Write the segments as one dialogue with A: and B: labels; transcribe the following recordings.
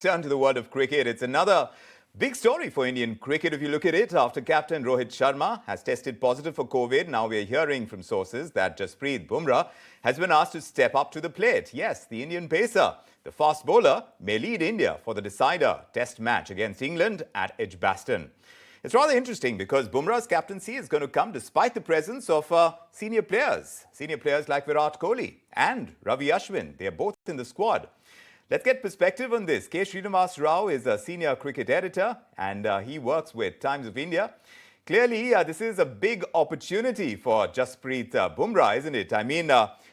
A: Turn to the world of cricket. It's another big story for Indian cricket if you look at it. After Captain Rohit Sharma has tested positive for COVID, now we're hearing from sources that Jasprit Bumrah has been asked to step up to the plate. Yes, the Indian pacer, the fast bowler, may lead India for the decider test match against England at Edgbaston. It's rather interesting because Bumrah's captaincy is going to come despite the presence of senior players like Virat Kohli and Ravi Ashwin. They are both in the squad. Let's get perspective on this. Shriniwas Rao is a senior cricket editor and he works with Times of India. Clearly, this is a big opportunity for Jasprit Bumrah, isn't it? I mean,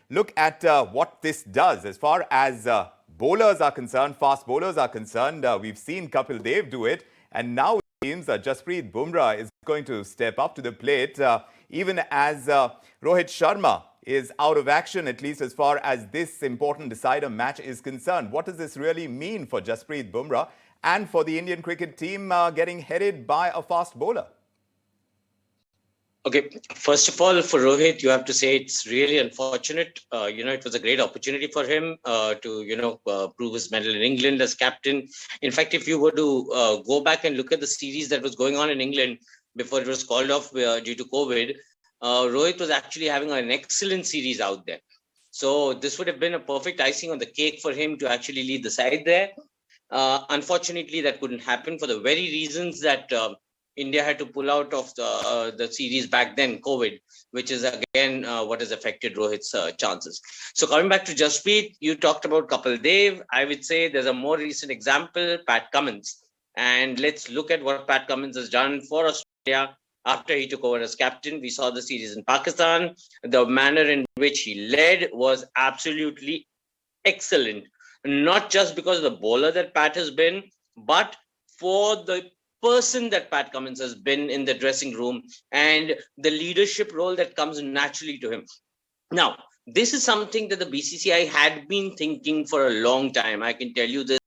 A: look at what this does as far as bowlers are concerned, fast bowlers are concerned. We've seen Kapil Dev do it, and now it seems Jasprit Bumrah is going to step up to the plate, even as Rohit Sharma is out of action, at least as far as this important decider match is concerned. What does this really mean for Jasprit Bumrah and for the Indian cricket team getting headed by a fast bowler?
B: Okay, first of all, for Rohit, you have to say it's really unfortunate. It was a great opportunity for him to, prove his medal in England as captain. In fact, if you were to go back and look at the series that was going on in England before it was called off due to COVID, Rohit was actually having an excellent series out there. So this would have been a perfect icing on the cake for him to actually lead the side there. Unfortunately, that couldn't happen for the very reasons that India had to pull out of the series back then, COVID, which is again what has affected Rohit's chances. So coming back to Jasprit, you talked about Kapil Dev. I would say there's a more recent example, Pat Cummins. And let's look at what Pat Cummins has done for Australia. After he took over as captain, we saw the series in Pakistan. The manner in which he led was absolutely excellent. Not just because of the bowler that Pat has been, but for the person that Pat Cummins has been in the dressing room and the leadership role that comes naturally to him. Now, this is something that the BCCI had been thinking for a long time. I can tell you this,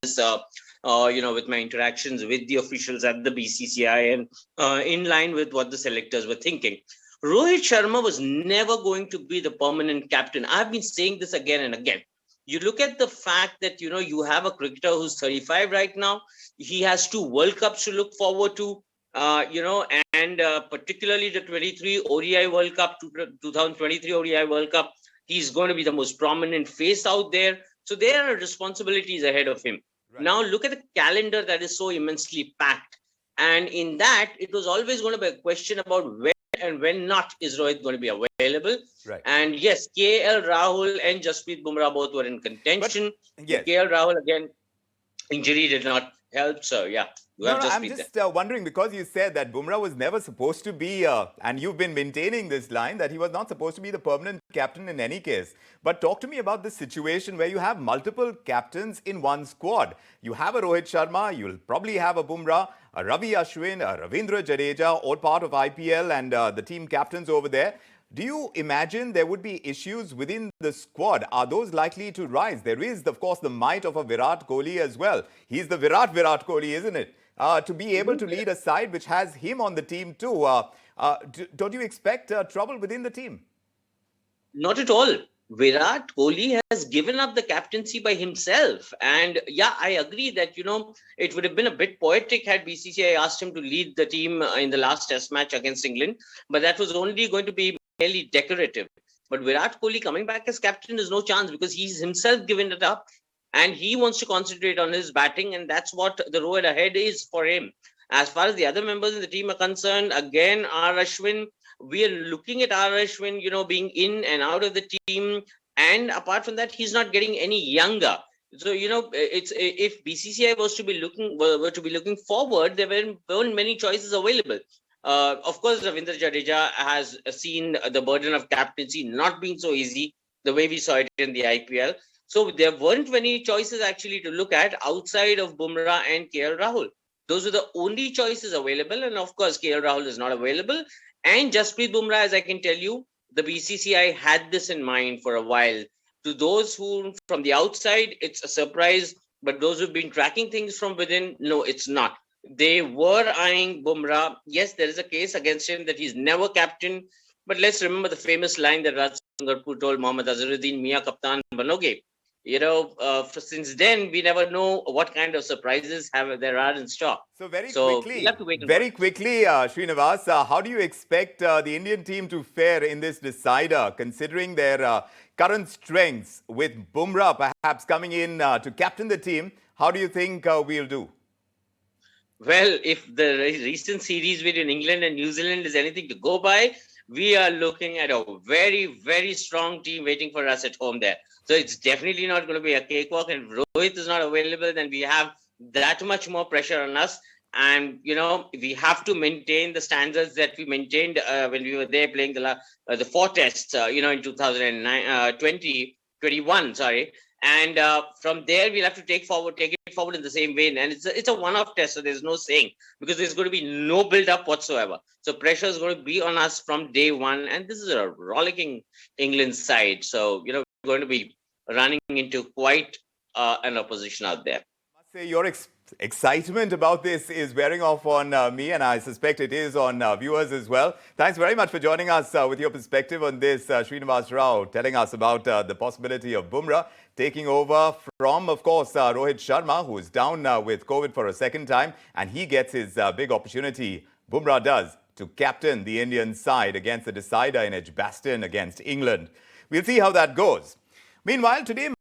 B: with my interactions with the officials at the BCCI and in line with what the selectors were thinking. Rohit Sharma was never going to be the permanent captain. I've been saying this again and again. You look at the fact that, you have a cricketer who's 35 right now. He has 2 World Cups to look forward to, and particularly the 23 ODI World Cup, 2023 ODI World Cup. He's going to be the most prominent face out there. So there are responsibilities ahead of him. Right. Now look at the calendar that is so immensely packed. And in that, it was always going to be a question about when and when not is Rohit going to be available. Right. And yes, KL Rahul and Jasprit Bumrah both were in contention. But, yes. KL Rahul, again, injury did not help. So, yeah.
A: I'm just wondering, because you said that Bumrah was never supposed to be, and you've been maintaining this line, that he was not supposed to be the permanent captain in any case. But talk to me about this situation where you have multiple captains in one squad. You have a Rohit Sharma, you'll probably have a Bumrah, a Ravi Ashwin, a Ravindra Jadeja, all part of IPL and the team captains over there. Do you imagine there would be issues within the squad? Are those likely to rise? There is, of course, the might of a Virat Kohli as well. He's the Virat Kohli, isn't it? To be able to lead a side which has him on the team too. Don't you expect trouble within the team?
B: Not at all. Virat Kohli has given up the captaincy by himself. And yeah, I agree that, it would have been a bit poetic had BCCI asked him to lead the team in the last test match against England. But that was only going to be merely decorative. But Virat Kohli coming back as captain is no chance because he's himself given it up. And he wants to concentrate on his batting, and that's what the road ahead is for him. As far as the other members in the team are concerned, again, R. Ashwin, we are looking at R. Ashwin, being in and out of the team. And apart from that, he's not getting any younger. So, it's if BCCI were to be looking forward, there weren't many choices available. Of course, Ravindra Jadeja has seen the burden of captaincy not being so easy, the way we saw it in the IPL. So there weren't many choices actually to look at outside of Bumrah and KL Rahul. Those were the only choices available. And of course, KL Rahul is not available. And Jasprit Bumrah, as I can tell you, the BCCI had this in mind for a while. To those who from the outside, it's a surprise. But those who've been tracking things from within, no, it's not. They were eyeing Bumrah. Yes, there is a case against him that he's never captain. But let's remember the famous line that Raj Sangarpur told Mohammad Azharuddin, Mia Kaptan Banoge. since then, we never know what kind of surprises there are in stock.
A: So
B: So we'll have to wait and watch.
A: very quickly, Srinivas, how do you expect the Indian team to fare in this decider, considering their current strengths, with Bumrah perhaps coming in to captain the team? How do you think we'll do?
B: Well, if the recent series between England and New Zealand is anything to go by, we are looking at a very, very strong team waiting for us at home there. So it's definitely not going to be a cakewalk. And if Rohit is not available, then we have that much more pressure on us. And, we have to maintain the standards that we maintained when we were there playing the four tests, in 2009, 2021, sorry. And from there, we'll have to take it forward in the same vein. And it's a one-off test, so there's no saying, because there's going to be no build-up whatsoever. So pressure is going to be on us from day one. And this is a rollicking England side. So, we're going to be running into quite an opposition out there.
A: I must say your excitement about this is wearing off on me, and I suspect it is on viewers as well. Thanks very much for joining us with your perspective on this. Shriniwas Rao telling us about the possibility of Bumrah taking over from, of course, Rohit Sharma, who is down with COVID for a second time, and he gets his big opportunity, Bumrah does, to captain the Indian side against the decider in Edgbaston against England. We'll see how that goes. Meanwhile, today